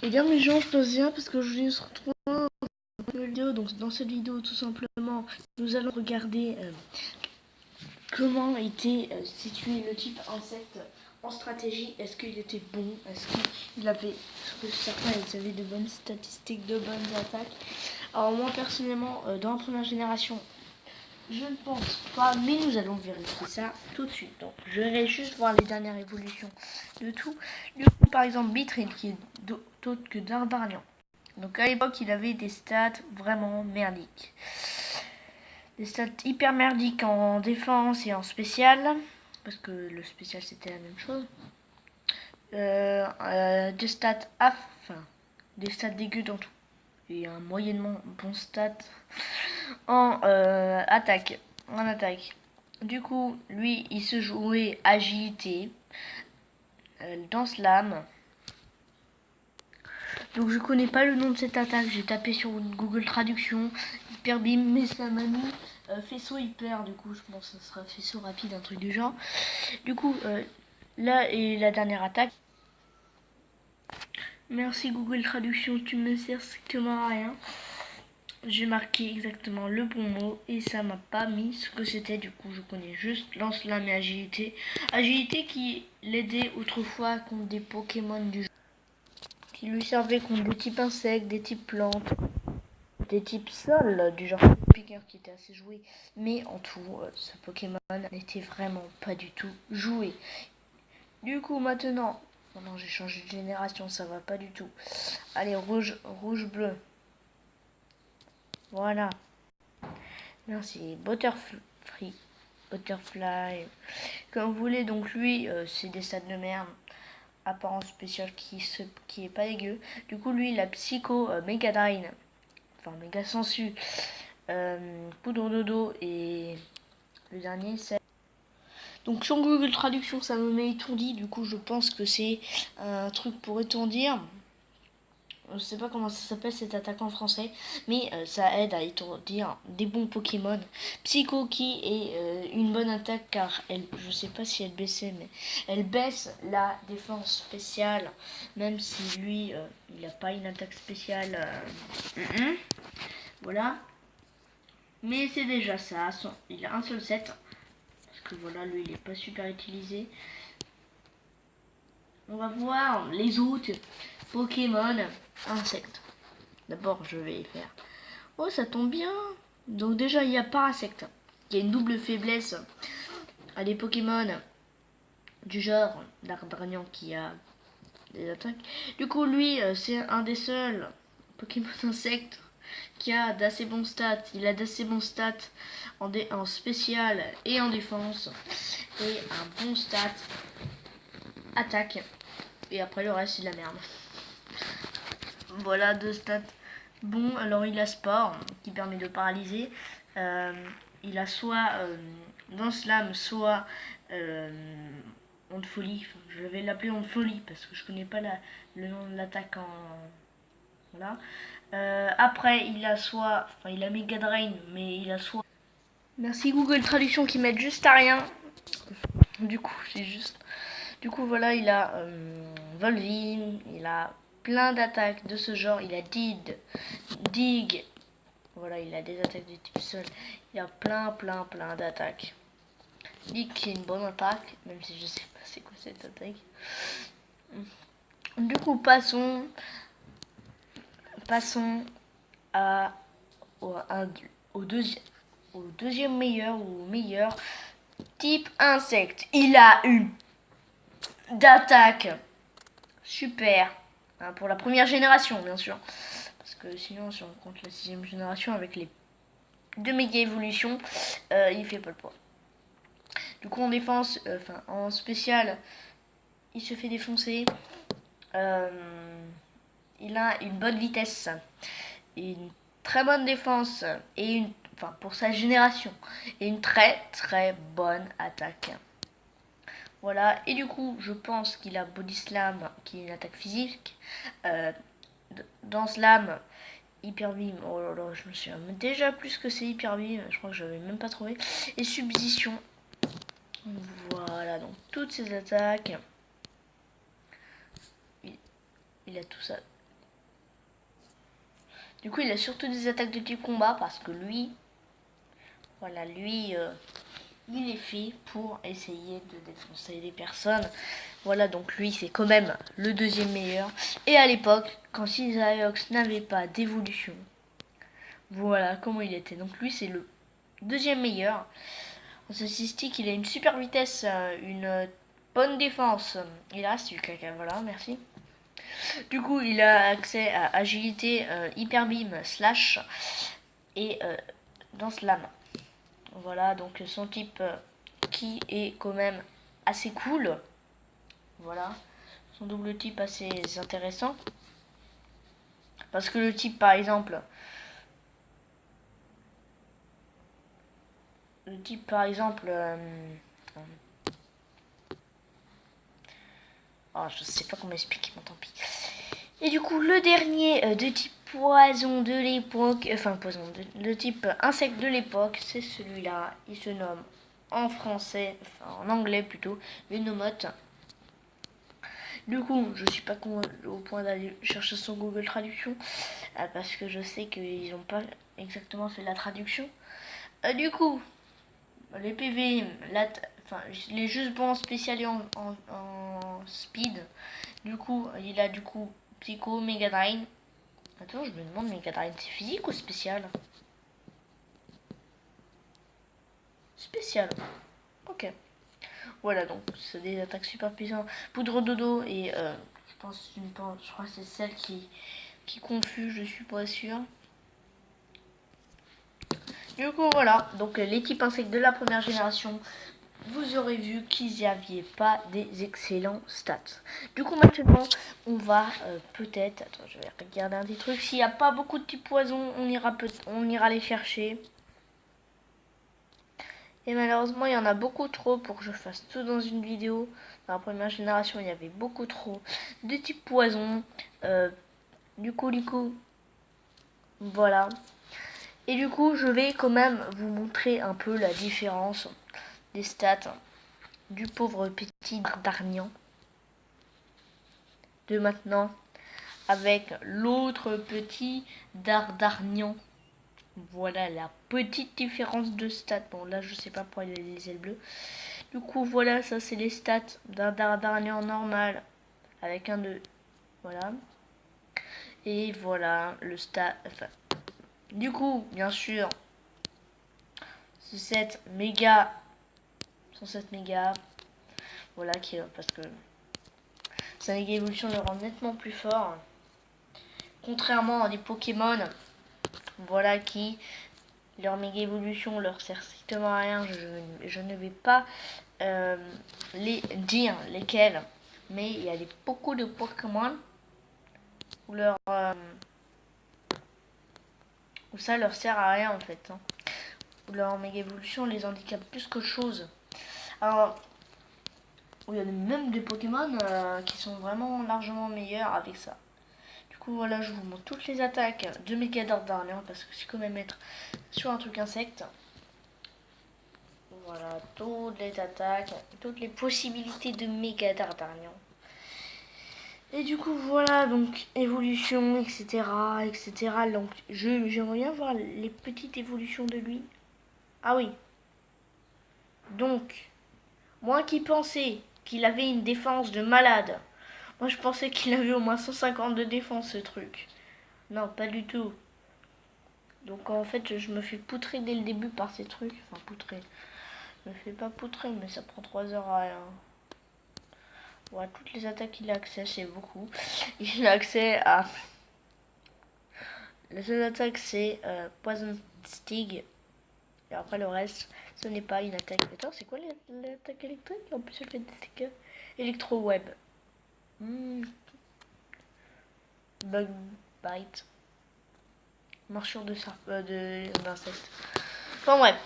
Et bien mes gens, je passe bien parce que je viens se retrouver dans une vidéo. Donc dans cette vidéo, tout simplement, nous allons regarder comment était situé le type insecte en stratégie. Est-ce qu'il était bon? Est-ce qu'il avait, est-ce que certains ils avaient de bonnes statistiques, de bonnes attaques? Alors moi personnellement, dans la première génération, je ne pense pas, mais nous allons vérifier ça tout de suite. Donc je vais juste voir les dernières évolutions de tout. Du coup, par exemple, Bitril qui est d'autre que Dardarnian. Donc à l'époque, il avait des stats vraiment merdiques. Des stats hyper merdiques en défense et en spécial. Parce que le spécial c'était la même chose. Des stats enfin, des stats dégueux dans tout. Et un moyennement bon stat en attaque. En attaque. Du coup, lui, il se jouait agilité, lance-lame. Donc je connais pas le nom de cette attaque. J'ai tapé sur Google Traduction, hyper bim, mais ça m'a mis faisceau hyper. Du coup, je pense que ça sera faisceau rapide, un truc du genre. Du coup, là est la dernière attaque. Merci Google Traduction, tu me sers strictement à rien. J'ai marqué exactement le bon mot et ça m'a pas mis ce que c'était. Du coup, je connais juste lance-lame et agilité. Agilité qui l'aidait autrefois contre des Pokémon du jeu, qui lui servait contre des types insectes, des types plantes, des types sol du genre Picker qui était assez joué. Mais en tout, ce Pokémon n'était vraiment pas du tout joué. Du coup, maintenant, oh non, j'ai changé de génération, ça va pas du tout. Allez, rouge, rouge, bleu. Voilà. Merci. Butterfly. Comme vous voulez, donc lui, c'est des stats de merde. Apparence spéciale qui est pas dégueu. Du coup, lui, il a Psycho, Mega Drain. Enfin, Mega Sensu. Poudre dodo. Et le dernier, c'est... Donc sur Google Traduction, ça me met étourdi. Du coup, je pense que c'est un truc pour étourdir. Je sais pas comment ça s'appelle cette attaque en français, mais ça aide à étourdir des bons Pokémon. Psycho qui est une bonne attaque car elle, je sais pas si elle baissait, mais elle baisse la défense spéciale, même si lui il a pas une attaque spéciale. Voilà, mais c'est déjà ça. Il a un seul set parce que voilà, lui il est pas super utilisé. On va voir les autres Pokémon insectes. D'abord, je vais faire. Oh, ça tombe bien. Donc déjà, il y a Parasect, qui a une double faiblesse à des Pokémon du genre Dardarnian qui a des attaques. Du coup, lui, c'est un des seuls Pokémon insectes qui a d'assez bons stats. Il a d'assez bons stats en spécial et en défense. Et un bon stat attaque. Et après, le reste, c'est de la merde. Voilà, deux stats. Bon, alors il a Sport, qui permet de paralyser. Il a soit lance-lame, soit onde folie. Enfin, je vais l'appeler onde folie, parce que je connais pas le nom de l'attaque en... Voilà. Après, il a soit... Enfin, il a Mega Drain, mais il a soit... Merci Google Traduction qui m'aide juste à rien. Du coup, c'est juste... Du coup, voilà, il a Volvine, il a plein d'attaques de ce genre. Il a Dig. Voilà, il a des attaques de type sol. Il a plein d'attaques. Dig qui est une bonne attaque, même si je sais pas c'est quoi cette attaque. Du coup, passons à, au deuxième meilleur type insecte. Il a une d'attaque super. Hein, pour la première génération, bien sûr. Parce que sinon, si on compte la 6ème génération avec les 2 méga évolutions, il fait pas le poids. Du coup, en défense, en spécial, il se fait défoncer. Il a une bonne vitesse, une très bonne défense et pour sa génération, et une très bonne attaque. Voilà, et du coup, je pense qu'il a Body Slam, qui est une attaque physique. Dans Slam, Hyper Beam, oh là là, je me souviens déjà plus que c'est Hyper Beam, je crois que je n'avais même pas trouvé. Et Substitution. Voilà, donc toutes ces attaques. Il a tout ça. Du coup, il a surtout des attaques de type combat parce que lui, voilà, lui, il est fait pour essayer de défoncer les personnes. Voilà, donc lui, c'est quand même le deuxième meilleur. Et à l'époque, quand Cisaiox n'avait pas d'évolution, voilà comment il était. Donc lui, c'est le deuxième meilleur. En statistique, il a une super vitesse, une bonne défense. Il reste du caca, voilà, merci. Du coup, il a accès à agilité, hyper beam, slash et danse lame. Voilà, donc son type qui est quand même assez cool. Voilà, son double type assez intéressant. Parce que le type, par exemple, oh, je sais pas comment expliquer, mais tant pis. Et du coup, le dernier de type poison de l'époque, enfin poison, de type insecte de l'époque, c'est celui-là. Il se nomme en français, enfin en anglais plutôt, Venomoth. Du coup, je suis pas au point d'aller chercher sur Google Traduction, parce que je sais qu'ils n'ont pas exactement fait la traduction. Du coup, les PV, enfin, les juste bons spécialisés en speed. Du coup, il a du coup Psycho, Megadrive. Attends, je me demande, Megadrive, c'est physique ou spécial? Spécial. Ok. Voilà, donc c'est des attaques super puissantes. Poudre dodo et je crois que c'est celle qui confuse, je suis pas sûre. Du coup, voilà. Donc les types insectes de la première génération, vous aurez vu qu'ils n'y avaient pas des excellents stats. Du coup, maintenant, on va peut-être... Attends, je vais regarder un des trucs. S'il n'y a pas beaucoup de types poison, on ira les chercher. Et malheureusement, il y en a beaucoup trop pour que je fasse tout dans une vidéo. Dans la première génération, il y avait beaucoup trop de types poison. Du coup, voilà. Et du coup, je vais quand même vous montrer un peu la différence des stats du pauvre petit Darnian de maintenant avec l'autre petit Dardarnian. Voilà la petite différence de stats. Bon, là, je sais pas pourquoi il a les ailes bleues. Du coup, voilà, ça, c'est les stats d'un Dardarnian normal avec un 2. Voilà. Et voilà, le stat... Enfin, du coup, bien sûr, c'est 7 mégas. 107 mégas. Voilà, parce que sa méga évolution le rend nettement plus fort. Contrairement à des Pokémon, voilà, qui leur méga évolution leur sert strictement à rien. Je ne vais pas les dire lesquels, mais il y a beaucoup de Pokémon où où ça leur sert à rien en fait. Hein. Où leur méga évolution les handicape plus qu'autre chose. Alors, où il y a même des Pokémon qui sont vraiment largement meilleurs avec ça. Du coup, voilà, je vous montre toutes les attaques de Méga Dardarnian parce que c'est quand même être sur un truc insecte. Voilà, toutes les attaques, toutes les possibilités de Méga Dardarnian. Et du coup, voilà, donc évolution, etc. etc. Donc, j'aimerais bien voir les petites évolutions de lui. Ah oui. Donc, moi qui pensais qu'il avait une défense de malade. Moi, je pensais qu'il avait au moins 150 de défense, ce truc. Non, pas du tout. Donc, en fait, je me fais poutrer dès le début par ces trucs. Enfin, poutrer. Je me fais pas poutrer, mais ça prend 3 heures à rien. Voilà, toutes les attaques qu'il a accès, c'est beaucoup. Il a accès à... La seule attaque, c'est Poison Stig. Et après, le reste, ce n'est pas une attaque. Attends, c'est quoi l'attaque électrique? En plus, elle fait des stickers. Electro-web. Bug bite. Morsure d'insectes. Enfin bref.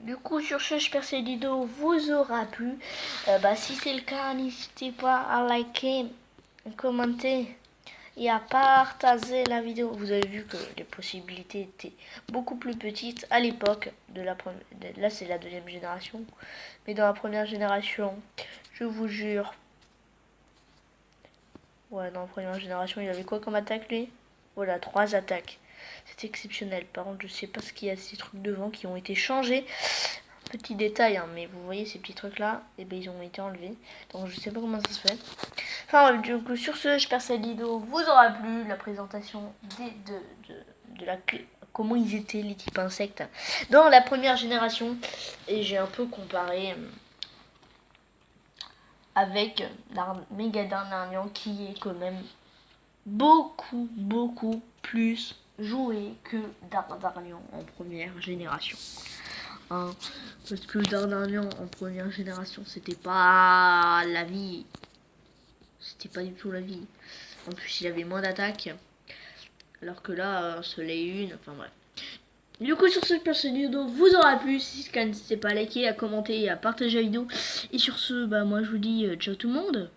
Du coup, sur ce, j'espère que cette vidéo vous aura plu. Si c'est le cas, n'hésitez pas à liker, à commenter et à partager la vidéo. Vous avez vu que les possibilités étaient beaucoup plus petites à l'époque de la première. Là, c'est la deuxième génération. Mais dans la première génération, je vous jure. Ouais, dans la première génération, il avait quoi comme attaque lui? Voilà, 3 attaques. C'est exceptionnel. Par contre, je sais pas ce qu'il y a, ces trucs devant qui ont été changés. Petit détail, hein, mais vous voyez ces petits trucs là, et ben ils ont été enlevés. Donc je sais pas comment ça se fait. Enfin du coup sur ce, j'espère que cette vidéo vous aura plu, la présentation de la comment ils étaient les types insectes dans la première génération. Et j'ai un peu comparé avec Mega Darnarian qui est quand même beaucoup plus joué que Darnarian en première génération. Hein, parce que Darnarian en première génération c'était pas la vie. C'était pas du tout la vie. En plus il avait moins d'attaques. Alors que là, Soleil 1, enfin bref. Du coup sur ce, j'espère que cette vidéo vous aura plu. Si c'est le cas, n'hésitez pas à liker, à commenter et à partager la vidéo. Et sur ce, bah moi je vous dis ciao tout le monde.